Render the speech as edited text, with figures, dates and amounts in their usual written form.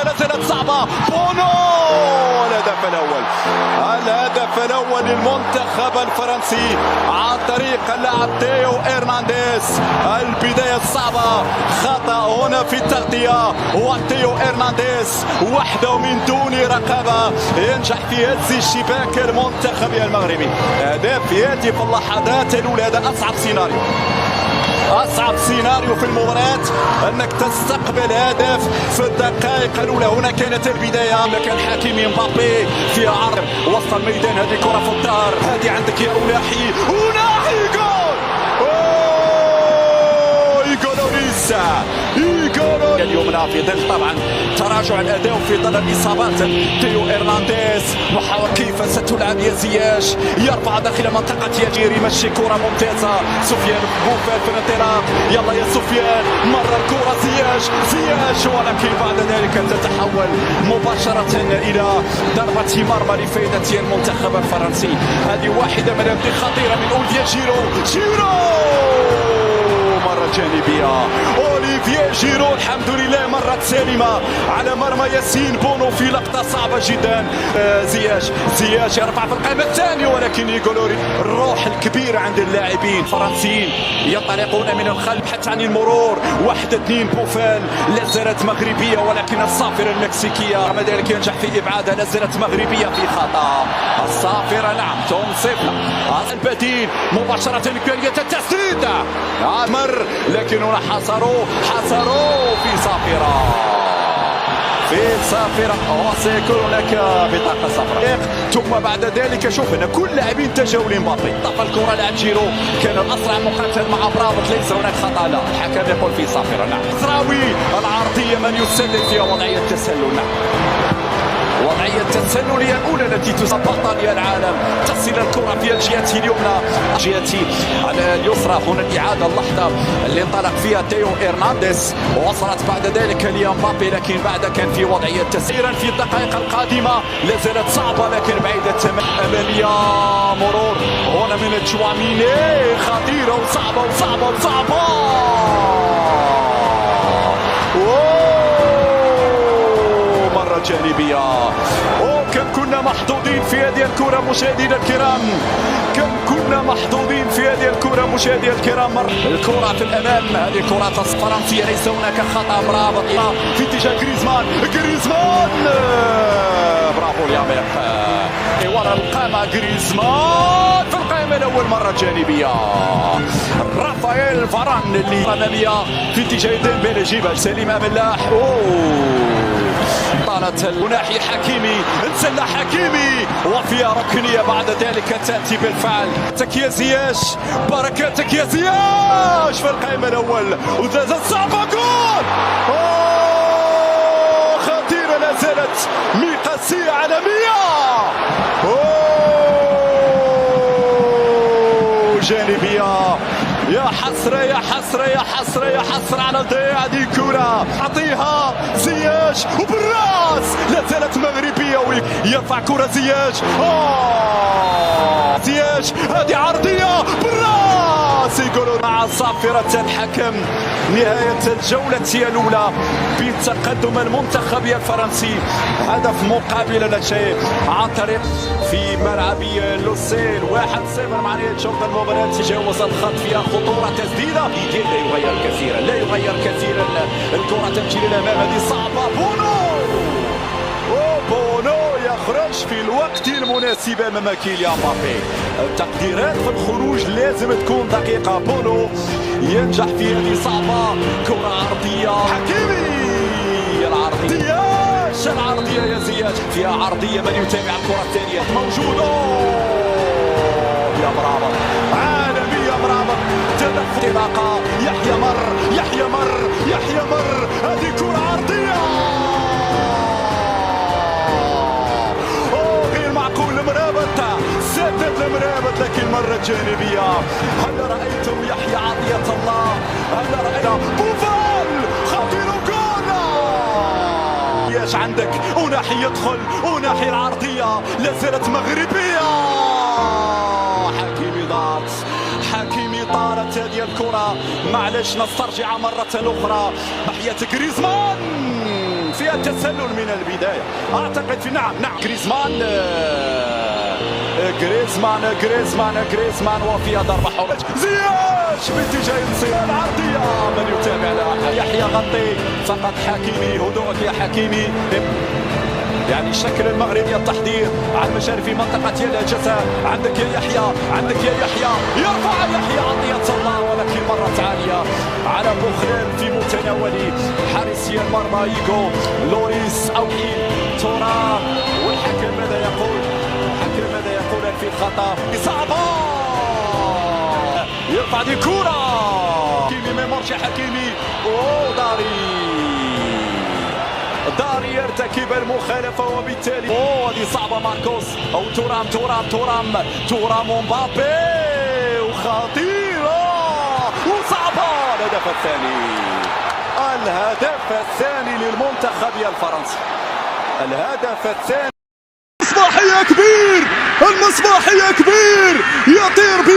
نزلت صعبة بونو. الهدف الأول للمنتخب الفرنسي عن طريق اللاعب تيو إرنانديز. البداية الصعبة، خطأ هنا في التغطية، وتيو إرنانديز وحده من دون رقابة ينجح في هز الشباك المنتخب المغربي. هدف يأتي في اللحظات الأولى. هذا أصعب سيناريو في المباراة، أنك تستقبل هدف في الدقائق الأولى. هنا كانت البداية، كان حكيمي مبابي في عرض وسط الميدان. هذه كرة في الدار، هذه عندك يا أوناحي جول. اليوم في ظل طبعا تراجع الاداء وفي ظل الاصابات. تيو إرنانديز محاولة كيف ستلعب يا زياش، يرفع داخل منطقة يجير، يمشي كرة ممتازة. سفيان بوفال في الانطلاق، يلا يا سفيان، مرة الكرة زياش، ولكن بعد ذلك تتحول مباشرة إلى ضربة مرمى لفائدة المنتخب الفرنسي. هذه واحدة من الأهداف خطيرة من أوليفييه جيرو مرة جانبية. أوليفييه جيرو الحمد لله مرت سالمة على مرمى ياسين بونو في لقطة صعبة جدا. زياش يرفع في القائمة الثانية، ولكن يقولوا الروح الكبيرة عند اللاعبين الفرنسيين ينطلقون من الخلف حتى عن المرور. 1-2 بوفال، لا زالت مغربية ولكن الصافرة المكسيكية رغم ذلك ينجح في إبعادها. لا زالت مغربية في خطأ. الصافرة نعم تنصفنا. البديل مباشرة إمكانية التسديد مر، لكن هنا حصروا في صافرة وسيكون هناك بطاقة صفراء. ثم بعد ذلك شوف هنا كل لاعبين تجاهوا لمبابي. طفى الكرة لاعب جيرو، كان الأسرع مقاتل مع برافوت، ليس هناك خطأ. لا، الحكم يقول في صافرة. نعم زراوي العرضية من يسلل فيها وضعية تسلل. نعم وضعية التسلل الأولى التي تسبق بطل العالم. تصل الكرة في الجهة اليمنى، جهة على اليسرى. هنا الإعادة، اللحظة اللي انطلق فيها تيو إرنانديز، وصلت بعد ذلك لمبابي، لكن بعد كان في وضعية تسييرا في الدقائق القادمة. لا زالت صعبة لكن بعيدة تماما. أمامية مرور هنا من تشواميني، خطيرة وصعبة. مرة جانبية. كم كنا محظوظين في هذه الكرة مشاهدينا الكرام، مشاهدينا الكرام. الكرة في الأمام، هذه كرة فرنسية، ليس هناك خطأ. مرابط في اتجاه جريزمان برافو اليامير. ورا القامة جريزمان في القائمة الأول مرة جانبية. رافائيل فاران اللي أمامية في اتجاه ديمبيلي، جيبها سليم أملاح. طالت الناحية حكيمي، انسلى حكيمي وفيها ركنية بعد ذلك تأتي بالفعل. يا زياش، بركاتك يا زياش في القائمة الأول، وزازت صعبة جول. خطيرة، لا زالت ميقاسية عالمية. جانبية. يا حسرة على ضياع هذه الكرة. أعطيها زياش وبالراس، لا زالت مغربية، يرفع كرة زياش. هذه عرضية بالراس، يقولون مع صافرة الحكم. نهاية الجولة الأولى بتقدم المنتخب الفرنسي، هدف مقابل لا شيء عن طريق في ملعب لوسيل. 1-0 مع نهاية شوط المباراة. تجاوز الخط فيها خطورة، تسديدة لا يغير كثيرا. الكرة تمشي للأمام، هذه صعبة. بونو يخرج في الوقت المناسب أمام كيليان مبابي. التقديرات في الخروج لازم تكون دقيقة. بونو ينجح في هذه صعبة، كرة عرضية. حكيمي العرضية يا زياد، فيها عرضية. من يتابع الكرة الثانية موجودة يا مرابط، عالمية مرابط. تدخل انطلاقة، يحيى مر، هذه كرة عرضية. غير معقول. سدد المرابط لكن مرة جانبية. هل رأيتم يحيى عطية الله؟ هل رأينا بوفال خطير جول؟ ايش عندك؟ أوناحي يدخل، أوناحي العرضية، لا زالت مغربية. حكيمي طارت هذه الكرة. معلش نسترجع مرة أخرى. بحية جريزمان فيها تسلل من البداية أعتقد في نعم جريزمان وفيها ضربة حرة زياش باتجاه الانصراف العرضية من يتابع لها يحيى غطي فقط حكيمي هدوءك يا حكيمي يعني الشكل المغربي التحضير على المجال في منطقة الجزاء عندك يا يحيى يرفع يحيى عطية الله ولكن مرت عالية على بوخلال في متناول حارسي المرمى إيغو لوريس أو تورام والحكم ماذا يقول؟ في الخطأ صعبة يرفع دي كرة حكيمي ما يمرش حكيمي داري يرتكب المخالفة وبالتالي هذه صعبة ماركوس أو تورام مبابي وخطيرة وصعبة الهدف الثاني للمنتخب الفرنسي الهدف الثاني المصباحية كبير يطير